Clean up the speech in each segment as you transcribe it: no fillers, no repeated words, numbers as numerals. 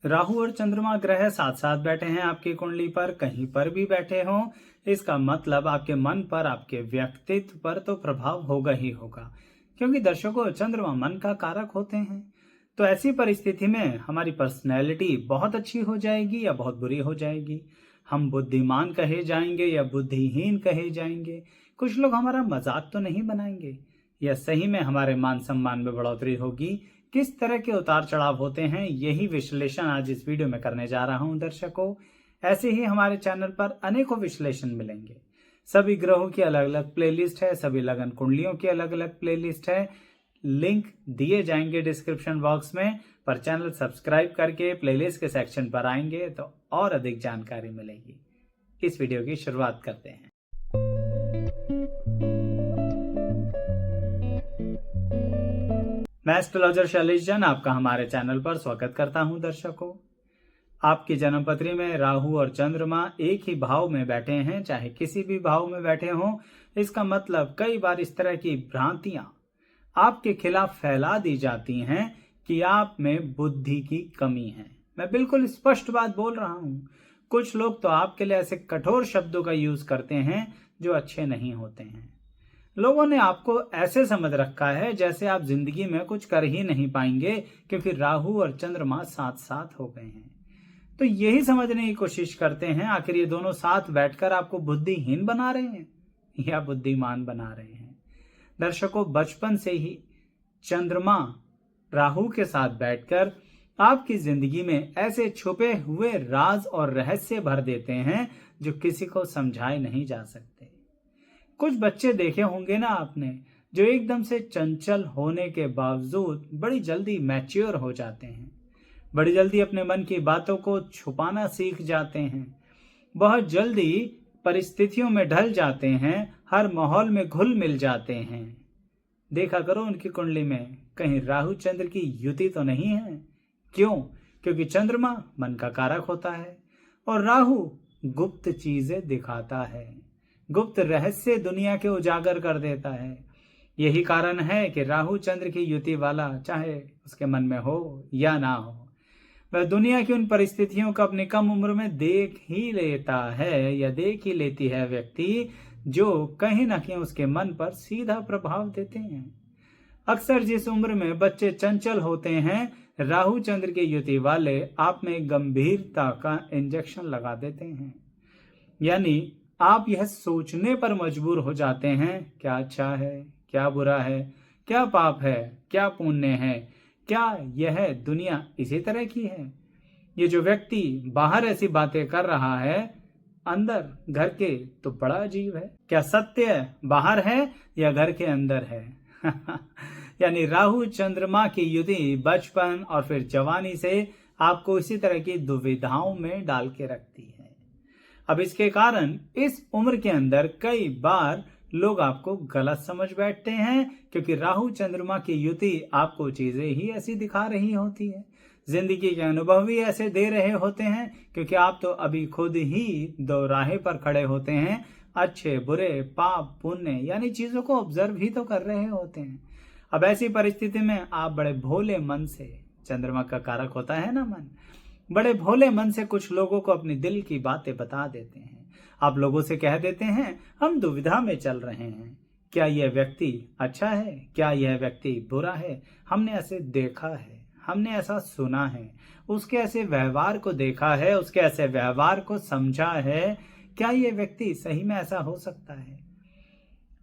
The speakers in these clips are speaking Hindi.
राहु और चंद्रमा ग्रह साथ साथ बैठे हैं आपकी कुंडली पर, कहीं पर भी बैठे हों, इसका मतलब आपके मन पर, आपके व्यक्तित्व पर तो प्रभाव होगा ही होगा, क्योंकि दर्शकों चंद्रमा मन का कारक होते हैं। तो ऐसी परिस्थिति में हमारी पर्सनैलिटी बहुत अच्छी हो जाएगी या बहुत बुरी हो जाएगी। हम बुद्धिमान कहे जाएंगे या बुद्धिहीन कहे जाएंगे। कुछ लोग हमारा मजाक तो नहीं बनाएंगे, या सही में हमारे मान सम्मान में बढ़ोतरी होगी। किस तरह के उतार चढ़ाव होते हैं, यही विश्लेषण आज इस वीडियो में करने जा रहा हूं दर्शकों। ऐसे ही हमारे चैनल पर अनेकों विश्लेषण मिलेंगे। सभी ग्रहों की अलग अलग प्लेलिस्ट है, सभी लगन कुंडलियों की अलग अलग प्लेलिस्ट है। लिंक दिए जाएंगे डिस्क्रिप्शन बॉक्स में, पर चैनल सब्सक्राइब करके प्लेलिस्ट के सेक्शन पर आएंगे तो और अधिक जानकारी मिलेगी। इस वीडियो की शुरुआत करते हैं। मैं एस्ट्रोलॉजर शैलेश जैन आपका हमारे चैनल पर स्वागत करता हूं दर्शकों। आपकी जन्मपत्री में राहु और चंद्रमा एक ही भाव में बैठे हैं, चाहे किसी भी भाव में बैठे हों। इसका मतलब कई बार इस तरह की भ्रांतियां आपके खिलाफ फैला दी जाती हैं कि आप में बुद्धि की कमी है। मैं बिल्कुल स्पष्ट बात बोल रहा हूं। कुछ लोग तो आपके लिए ऐसे कठोर शब्दों का यूज करते हैं जो अच्छे नहीं होते हैं। लोगों ने आपको ऐसे समझ रखा है जैसे आप जिंदगी में कुछ कर ही नहीं पाएंगे, क्योंकि राहु और चंद्रमा साथ साथ हो गए हैं। तो यही समझने की कोशिश करते हैं आखिर ये दोनों साथ बैठकर आपको बुद्धिहीन बना रहे हैं या बुद्धिमान बना रहे हैं। दर्शकों, बचपन से ही चंद्रमा राहु के साथ बैठकर आपकी जिंदगी में ऐसे छुपे हुए राज और रहस्य भर देते हैं जो किसी को समझाए नहीं जा सकते। कुछ बच्चे देखे होंगे ना आपने, जो एकदम से चंचल होने के बावजूद बड़ी जल्दी मैच्योर हो जाते हैं, बड़ी जल्दी अपने मन की बातों को छुपाना सीख जाते हैं, बहुत जल्दी परिस्थितियों में ढल जाते हैं, हर माहौल में घुल मिल जाते हैं। देखा करो उनकी कुंडली में कहीं राहु चंद्र की युति तो नहीं है। क्यों? क्योंकि चंद्रमा मन का कारक होता है और राहु गुप्त चीजें दिखाता है, गुप्त रहस्य दुनिया के उजागर कर देता है। यही कारण है कि राहु चंद्र की युति वाला, चाहे उसके मन में हो या ना हो, वह दुनिया की उन परिस्थितियों को अपनी कम उम्र में देख ही लेता है या देख ही लेती है व्यक्ति, जो कहीं ना कहीं उसके मन पर सीधा प्रभाव देते हैं। अक्सर जिस उम्र में बच्चे चंचल होते हैं, राहु चंद्र की युति वाले आप में गंभीरता का इंजेक्शन लगा देते हैं। यानी आप यह सोचने पर मजबूर हो जाते हैं, क्या अच्छा है, क्या बुरा है, क्या पाप है, क्या पुण्य है, क्या यह दुनिया इसी तरह की है। ये जो व्यक्ति बाहर ऐसी बातें कर रहा है, अंदर घर के तो बड़ा अजीब है। क्या सत्य बाहर है या घर के अंदर है? यानी राहु चंद्रमा की युति बचपन और फिर जवानी से आपको इसी तरह की दुविधाओं में डाल के रखती है। अब इसके कारण इस उम्र के अंदर कई बार लोग आपको गलत समझ बैठते हैं, क्योंकि राहु चंद्रमा की युति आपको चीजें ही ऐसी दिखा रही होती है, जिंदगी के अनुभव भी ऐसे दे रहे होते हैं, क्योंकि आप तो अभी खुद ही दो राहे पर खड़े होते हैं। अच्छे बुरे पाप पुण्य यानी चीजों को ऑब्जर्व ही तो कर रहे होते हैं। अब ऐसी परिस्थिति में आप बड़े भोले मन से, चंद्रमा का कारक होता है ना मन, बड़े भोले मन से कुछ लोगों को अपनी दिल की बातें बता देते हैं। आप लोगों से कह देते हैं, हम दुविधा में चल रहे हैं, क्या यह व्यक्ति अच्छा है, क्या यह व्यक्ति बुरा है। हमने ऐसे देखा है, हमने ऐसा सुना है, उसके ऐसे व्यवहार को देखा है, उसके ऐसे व्यवहार को समझा है, क्या यह व्यक्ति सही में ऐसा हो सकता है।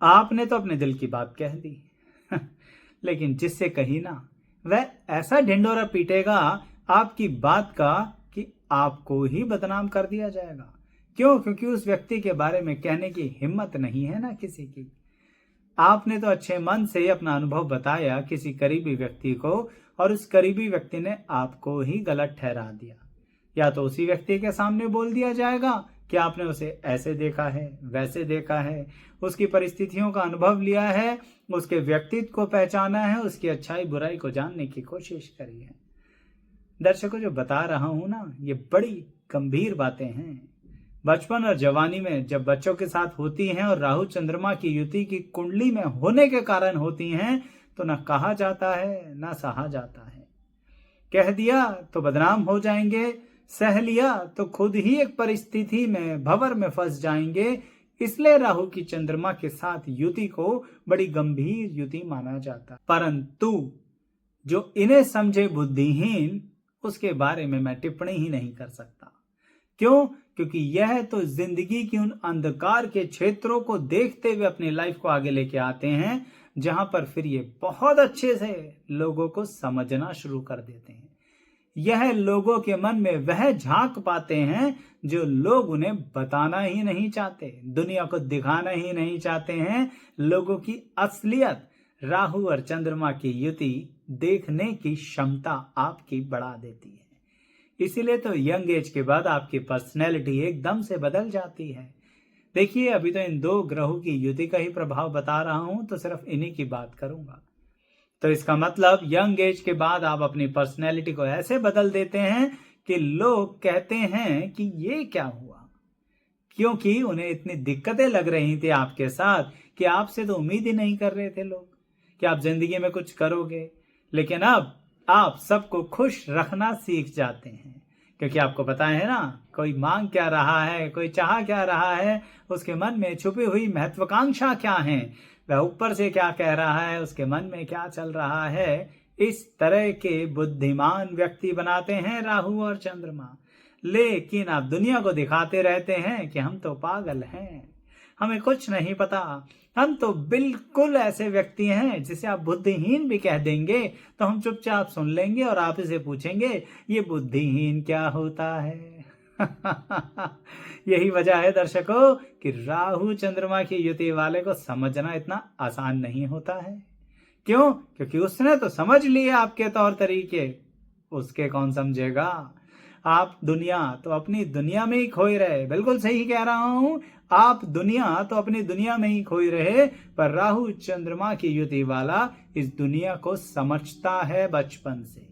आपने तो अपने दिल की बात कह दी लेकिन जिससे कही ना, वह ऐसा ढिंडोरा पीटेगा आपकी बात का कि आपको ही बदनाम कर दिया जाएगा। क्यों? क्योंकि उस व्यक्ति के बारे में कहने की हिम्मत नहीं है ना किसी की। आपने तो अच्छे मन से अपना अनुभव बताया किसी करीबी व्यक्ति को, और उस करीबी व्यक्ति ने आपको ही गलत ठहरा दिया। या तो उसी व्यक्ति के सामने बोल दिया जाएगा कि आपने उसे ऐसे देखा है, वैसे देखा है, उसकी परिस्थितियों का अनुभव लिया है, उसके व्यक्तित्व को पहचाना है, उसकी अच्छाई बुराई को जानने की कोशिश करी है। दर्शकों, जो बता रहा हूं ना, ये बड़ी गंभीर बातें हैं। बचपन और जवानी में जब बच्चों के साथ होती हैं और राहु चंद्रमा की युति की कुंडली में होने के कारण होती हैं, तो न कहा जाता है न सहा जाता है। कह दिया तो बदनाम हो जाएंगे, सह लिया तो खुद ही एक परिस्थिति में भंवर में फंस जाएंगे। इसलिए राहु की चंद्रमा के साथ युति को बड़ी गंभीर युति माना जाता। परंतु जो इन्हें समझे बुद्धिहीन, उसके बारे में मैं टिप्पणी ही नहीं कर सकता। क्यों? क्योंकि यह तो जिंदगी की उन अंधकार के क्षेत्रों को देखते हुए अपनी लाइफ को आगे लेके आते हैं, जहां पर फिर ये बहुत अच्छे से लोगों को समझना शुरू कर देते हैं। यह लोगों के मन में वह झांक पाते हैं जो लोग उन्हें बताना ही नहीं चाहते, दुनिया को दिखाना ही नहीं चाहते हैं। लोगों की असलियत राहु और चंद्रमा की युति देखने की क्षमता आपकी बढ़ा देती है। इसीलिए तो यंग एज के बाद आपकी पर्सनैलिटी एकदम से बदल जाती है। देखिए, अभी तो इन दो ग्रहों की युति का ही प्रभाव बता रहा हूं, तो सिर्फ इन्हीं की बात करूंगा। तो इसका मतलब यंग एज के बाद आप अपनी पर्सनैलिटी को ऐसे बदल देते हैं कि लोग कहते हैं कि ये क्या हुआ, क्योंकि उन्हें इतनी दिक्कतें लग रही थी आपके साथ कि आपसे तो उम्मीद ही नहीं कर रहे थे लोग कि आप जिंदगी में कुछ करोगे। लेकिन अब आप सबको खुश रखना सीख जाते हैं, क्योंकि आपको पता है ना, कोई मांग क्या रहा है, कोई चाह क्या रहा है, उसके मन में छुपी हुई महत्वाकांक्षा क्या है, वह ऊपर से क्या कह रहा है, उसके मन में क्या चल रहा है। इस तरह के बुद्धिमान व्यक्ति बनाते हैं राहु और चंद्रमा। लेकिन आप दुनिया को दिखाते रहते हैं कि हम तो पागल हैं, हमें कुछ नहीं पता, हम तो बिल्कुल ऐसे व्यक्ति हैं जिसे आप बुद्धिहीन भी कह देंगे तो हम चुपचाप सुन लेंगे और आप इसे पूछेंगे ये बुद्धिहीन क्या होता है। यही वजह है दर्शकों कि राहु चंद्रमा की युति वाले को समझना इतना आसान नहीं होता है। क्यों? क्योंकि उसने तो समझ लिए आपके तौर तरीके, उसके कौन समझेगा। आप दुनिया तो अपनी दुनिया में ही खोए रहे, बिल्कुल सही कह रहा हूं, आप दुनिया तो अपनी दुनिया में ही खोए रहे, पर राहु चंद्रमा की युति वाला इस दुनिया को समझता है बचपन से,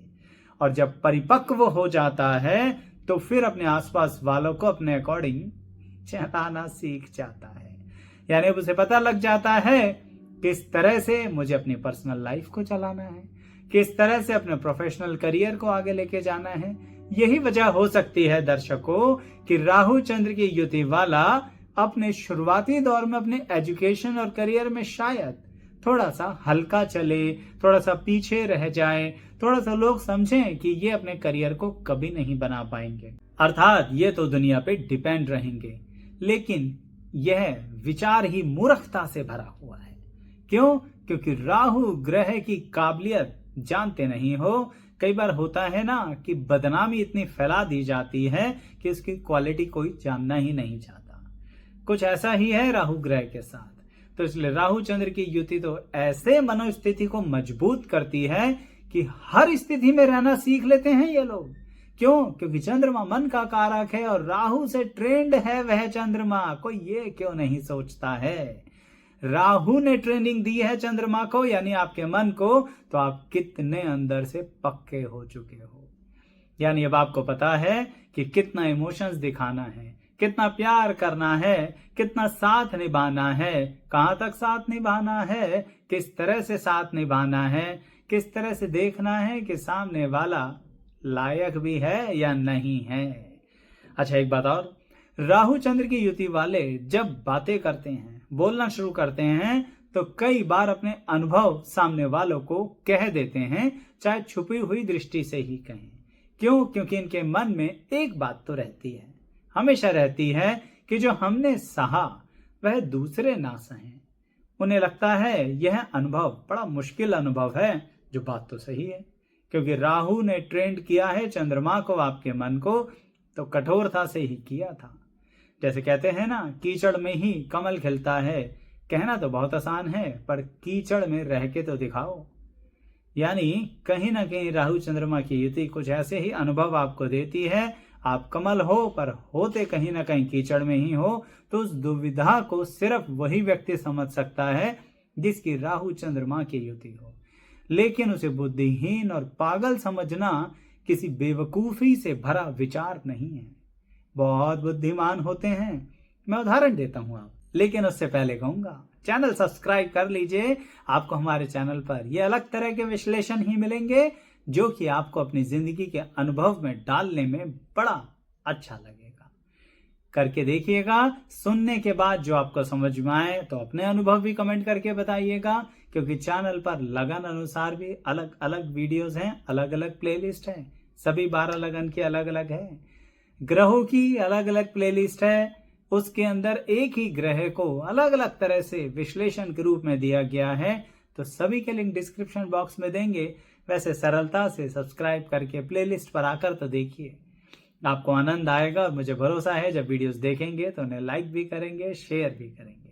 और जब परिपक्व हो जाता है तो फिर अपने आसपास वालों को अपने अकॉर्डिंग चलाना सीख जाता है। यानी उसे पता लग जाता है किस तरह से मुझे अपनी पर्सनल लाइफ को चलाना है, किस तरह से अपने प्रोफेशनल करियर को आगे लेके जाना है। यही वजह हो सकती है दर्शकों कि राहु चंद्र की युति वाला अपने शुरुआती दौर में अपने एजुकेशन और करियर में शायद थोड़ा सा हल्का चले, थोड़ा सा पीछे रह जाए, थोड़ा सा लोग समझें कि ये अपने करियर को कभी नहीं बना पाएंगे, अर्थात ये तो दुनिया पे डिपेंड रहेंगे। लेकिन यह विचार ही मूर्खता से भरा हुआ है। क्यों? क्योंकि राहु ग्रह की काबिलियत जानते नहीं हो। कई बार होता है ना कि बदनामी इतनी फैला दी जाती है कि उसकी क्वालिटी कोई जानना ही नहीं चाहता। कुछ ऐसा ही है राहु ग्रह के साथ। तो इसलिए राहु चंद्र की युति तो ऐसे मनोस्थिति को मजबूत करती है कि हर स्थिति में रहना सीख लेते हैं ये लोग। क्यों? क्योंकि चंद्रमा मन का कारक है और राहु से ट्रेंड है वह चंद्रमा। कोई ये क्यों नहीं सोचता है, राहु ने ट्रेनिंग दी है चंद्रमा को, यानी आपके मन को, तो आप कितने अंदर से पक्के हो चुके हो। यानी अब आपको पता है कि कितना इमोशंस दिखाना है, कितना प्यार करना है, कितना साथ निभाना है, कहां तक साथ निभाना है, किस तरह से साथ निभाना है, किस तरह से देखना है कि सामने वाला लायक भी है या नहीं है। अच्छा, एक बात और, राहु चंद्र की युति वाले जब बातें करते हैं, बोलना शुरू करते हैं, तो कई बार अपने अनुभव सामने वालों को कह देते हैं, चाहे छुपी हुई दृष्टि से ही कहें। क्यों? क्योंकि इनके मन में एक बात तो रहती है, हमेशा रहती है, कि जो हमने सहा वह दूसरे ना सहें। उन्हें लगता है यह अनुभव बड़ा मुश्किल अनुभव है, जो बात तो सही है, क्योंकि राहु ने ट्रेंड किया है चंद्रमा को, आपके मन को, तो कठोरता से ही किया था। जैसे कहते हैं ना, कीचड़ में ही कमल खिलता है। कहना तो बहुत आसान है, पर कीचड़ में रह के तो दिखाओ। यानी कहीं ना कहीं राहु चंद्रमा की युति कुछ ऐसे ही अनुभव आपको देती है। आप कमल हो पर होते कहीं ना कहीं कीचड़ में ही हो, तो उस दुविधा को सिर्फ वही व्यक्ति समझ सकता है जिसकी राहु चंद्रमा की युति हो। लेकिन उसे बुद्धिहीन और पागल समझना किसी बेवकूफी से भरा विचार नहीं है। बहुत बुद्धिमान होते हैं, मैं उदाहरण देता हूं आप, लेकिन उससे पहले कहूंगा चैनल सब्सक्राइब कर लीजिए। आपको हमारे चैनल पर ये अलग तरह के विश्लेषण ही मिलेंगे जो कि आपको अपनी जिंदगी के अनुभव में डालने में बड़ा अच्छा लगेगा। करके देखिएगा। सुनने के बाद जो आपको समझ में आए तो अपने अनुभव भी कमेंट करके बताइएगा, क्योंकि चैनल पर लगन अनुसार भी अलग अलग वीडियोस हैं, अलग अलग प्लेलिस्ट हैं। सभी 12 लगन के अलग अलग है, ग्रहों की अलग अलग प्लेलिस्ट है। उसके अंदर एक ही ग्रह को अलग अलग तरह से विश्लेषण के रूप में दिया गया है। तो सभी के लिंक डिस्क्रिप्शन बॉक्स में देंगे। वैसे सरलता से सब्सक्राइब करके प्लेलिस्ट पर आकर तो देखिए, आपको आनंद आएगा। और मुझे भरोसा है जब वीडियोस देखेंगे तो उन्हें लाइक भी करेंगे, शेयर भी करेंगे।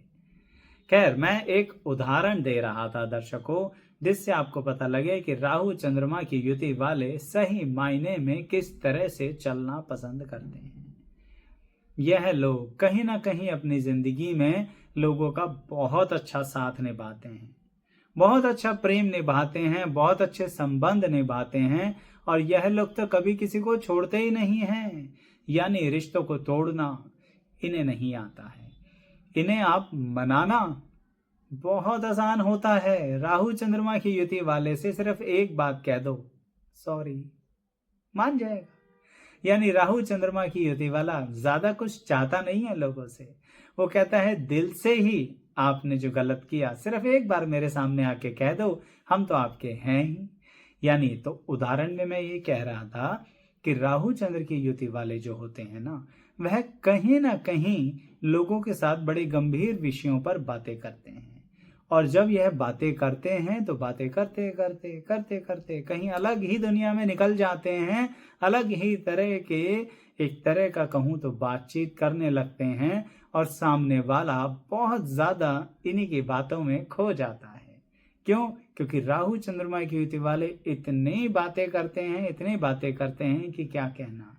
खैर, मैं एक उदाहरण दे रहा था दर्शकों, जिससे आपको पता लगे कि राहु चंद्रमा की युति वाले सही मायने में किस तरह से चलना पसंद करते हैं। यह लोग कहीं ना कहीं अपनी जिंदगी में लोगों का बहुत अच्छा साथ निभाते हैं, बहुत अच्छा प्रेम निभाते हैं, बहुत अच्छे संबंध निभाते हैं। और यह लोग तो कभी किसी को छोड़ते ही नहीं हैं, यानी रिश्तों को तोड़ना इन्हें नहीं आता है। इन्हें आप मनाना बहुत आसान होता है। राहु चंद्रमा की युति वाले से सिर्फ एक बात कह दो, सॉरी, मान जाएगा। यानी राहु चंद्रमा की युति वाला ज्यादा कुछ चाहता नहीं है लोगों से। वो कहता है दिल से ही आपने जो गलत किया सिर्फ एक बार मेरे सामने आके कह दो, हम तो आपके हैं ही। यानी तो उदाहरण में मैं ये कह रहा था कि राहु चंद्र की युति वाले जो होते हैं ना कहीं लोगों के साथ बड़े गंभीर विषयों पर बातें करते हैं। और जब यह बातें करते हैं तो बातें करते करते करते करते कहीं अलग ही दुनिया में निकल जाते हैं। अलग ही तरह के, एक तरह का कहूँ तो बातचीत करने लगते हैं, और सामने वाला बहुत ज्यादा इन्हीं की बातों में खो जाता है। क्यों? क्योंकि राहु चंद्रमा की युति वाले इतनी बातें करते हैं कि क्या कहना।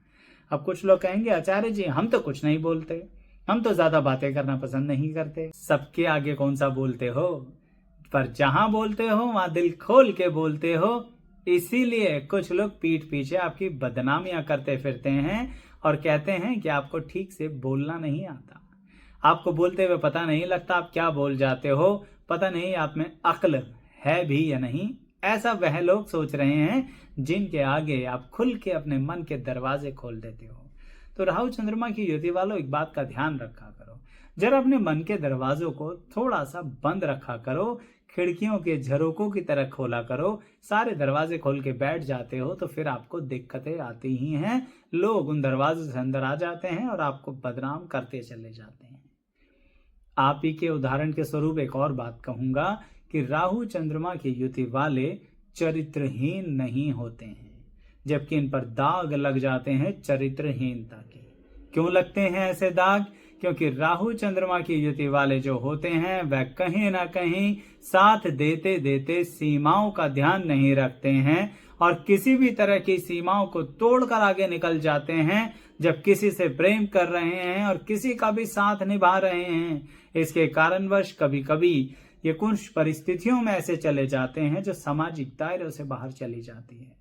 अब कुछ लोग कहेंगे आचार्य जी हम तो कुछ नहीं बोलते, हम तो ज्यादा बातें करना पसंद नहीं करते। सबके आगे कौन सा बोलते हो, पर जहां बोलते हो वहां दिल खोल के बोलते हो। इसीलिए कुछ लोग पीठ पीछे आपकी बदनामियां करते फिरते हैं और कहते हैं कि आपको ठीक से बोलना नहीं आता, आपको बोलते हुए पता नहीं लगता आप क्या बोल जाते हो, पता नहीं आप में अक्ल है भी या नहीं। ऐसा वह लोग सोच रहे हैं जिनके आगे आप खुल के अपने मन के दरवाजे खोल देते हो। तो राहु चंद्रमा की युति वालों, एक बात का ध्यान रखा करो, जरा अपने मन के दरवाजों को थोड़ा सा बंद रखा करो, खिड़कियों के झरोकों की तरह खोला करो। सारे दरवाजे खोल के बैठ जाते हो तो फिर आपको दिक्कतें आती ही हैं। लोग उन दरवाजों से अंदर आ जाते हैं और आपको बदनाम करते चले जाते हैं। आप ही के उदाहरण के स्वरूप एक और बात कहूंगा कि राहु चंद्रमा की युति वाले चरित्रहीन नहीं होते हैं, जबकि इन पर दाग लग जाते हैं चरित्रहीनता के। क्यों लगते हैं ऐसे दाग? क्योंकि राहु चंद्रमा की युति वाले जो होते हैं वह कहीं ना कहीं साथ देते देते सीमाओं का ध्यान नहीं रखते हैं, और किसी भी तरह की सीमाओं को तोड़कर आगे निकल जाते हैं जब किसी से प्रेम कर रहे हैं और किसी का भी साथ निभा रहे हैं। इसके कारणवश कभी कभी ये कुछ परिस्थितियों में ऐसे चले जाते हैं जो सामाजिक दायरों से बाहर चली जाती है।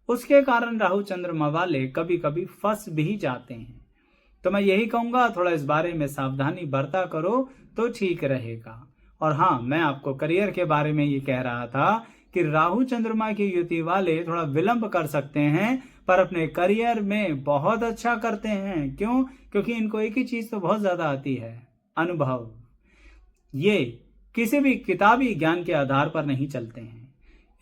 उसके कारण राहु चंद्रमा वाले कभी कभी फंस भी जाते हैं। तो मैं यही कहूंगा, थोड़ा इस बारे में सावधानी बरता करो तो ठीक रहेगा। और हाँ, मैं आपको करियर के बारे में ये कह रहा था कि राहु चंद्रमा की युति वाले थोड़ा विलंब कर सकते हैं, पर अपने करियर में बहुत अच्छा करते हैं। क्यों? क्योंकि इनको एक ही चीज तो बहुत ज्यादा आती है, अनुभव। ये किसी भी किताबी ज्ञान के आधार पर नहीं चलते हैं,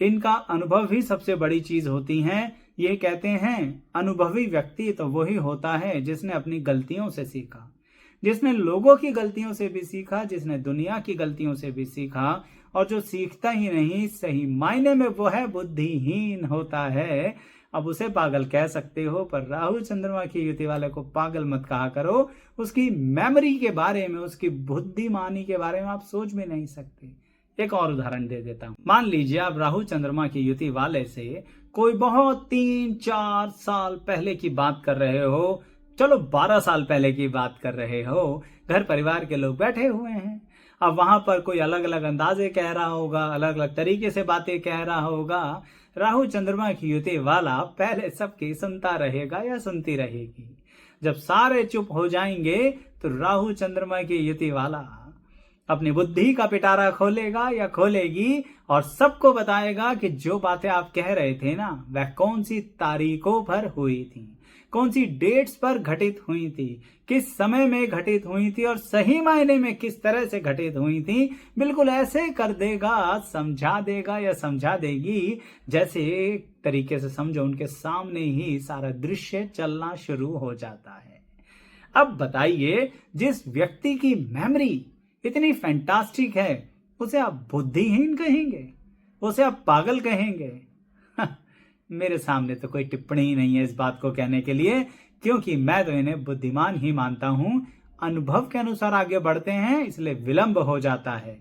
इनका अनुभव ही सबसे बड़ी चीज होती है। ये कहते हैं अनुभवी व्यक्ति तो वही होता है जिसने अपनी गलतियों से सीखा, जिसने लोगों की गलतियों से भी सीखा, जिसने दुनिया की गलतियों से भी सीखा। और जो सीखता ही नहीं, सही मायने में वो है बुद्धिहीन होता है। अब उसे पागल कह सकते हो, पर राहु चंद्रमा की युति वाले को पागल मत कहा करो। उसकी मेमोरी के बारे में, उसकी बुद्धिमानी के बारे में आप सोच भी नहीं सकते। एक और उदाहरण दे देता हूं। मान लीजिए आप राहु चंद्रमा की युति वाले से कोई बहुत 3-4 साल पहले की बात कर रहे हो, चलो 12 साल पहले की बात कर रहे हो। घर परिवार के लोग बैठे हुए हैं, अब वहां पर कोई अलग अलग अंदाजे कह रहा होगा, अलग अलग तरीके से बातें कह रहा होगा। राहु चंद्रमा की युति वाला पहले सबकी सुनता रहेगा या सुनती रहेगी। जब सारे चुप हो जाएंगे तो राहु चंद्रमा की युति वाला अपनी बुद्धि का पिटारा खोलेगा या खोलेगी और सबको बताएगा कि जो बातें आप कह रहे थे ना, वह कौन सी तारीखों पर हुई थी, कौन सी डेट्स पर घटित हुई थी, किस समय में घटित हुई थी और सही मायने में किस तरह से घटित हुई थी। बिल्कुल ऐसे कर देगा, समझा देगा या समझा देगी जैसे एक तरीके से समझो उनके सामने ही सारा दृश्य चलना शुरू हो जाता है। अब बताइए, जिस व्यक्ति की मेमोरी इतनी फैंटास्टिक है उसे आप बुद्धिहीन कहेंगे, उसे आप पागल कहेंगे? मेरे सामने तो कोई टिप्पणी ही नहीं है इस बात को कहने के लिए, क्योंकि मैं तो इन्हें बुद्धिमान ही मानता हूं। अनुभव के अनुसार आगे बढ़ते हैं, इसलिए विलंब हो जाता है।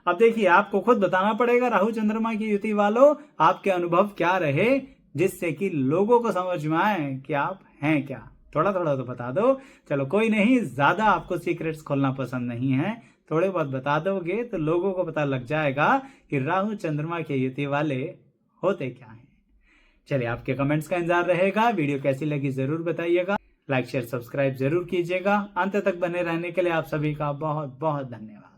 अब देखिए, आपको खुद बताना पड़ेगा राहु चंद्रमा की युति वालों, आपके अनुभव क्या रहे, जिससे कि लोगों को समझ में आए कि आप हैं क्या। थोड़ा थोड़ा तो बता दो, चलो कोई नहीं, ज्यादा आपको सीक्रेट्स खोलना पसंद नहीं है, थोड़े बहुत बता दोगे तो लोगों को पता लग जाएगा कि राहु चंद्रमा के युति वाले होते क्या हैं। चलिए, आपके कमेंट्स का इंतजार रहेगा। वीडियो कैसी लगी जरूर बताइएगा, लाइक शेयर सब्सक्राइब जरूर कीजिएगा। अंत तक बने रहने के लिए आप सभी का बहुत बहुत धन्यवाद।